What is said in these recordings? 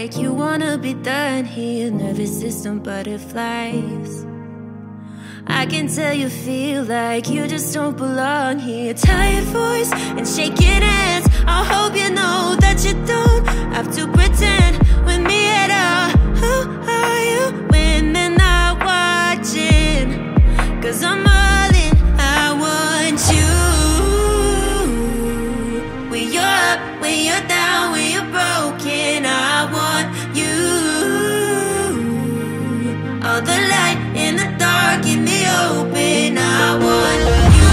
like you wanna be done here. Nervous system butterflies. I can tell you feel like you just don't belong here. Tired voice and shaking hands. I hope you know that you don't have to pretend with me at all. Who are you when they're not watching? 'Cause I'm all in, I want you. When you're up, when you're down, when you're broken, I want you. All the light in the dark, in the open, I want you.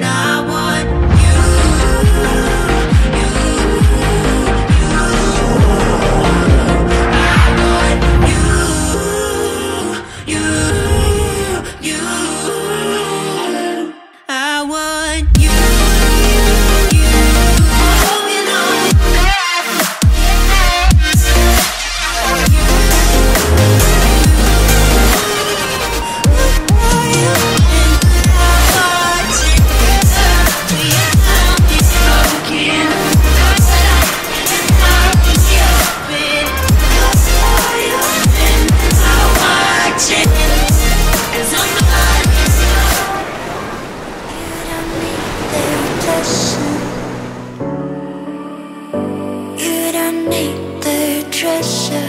I want treasure. You don't need the treasure.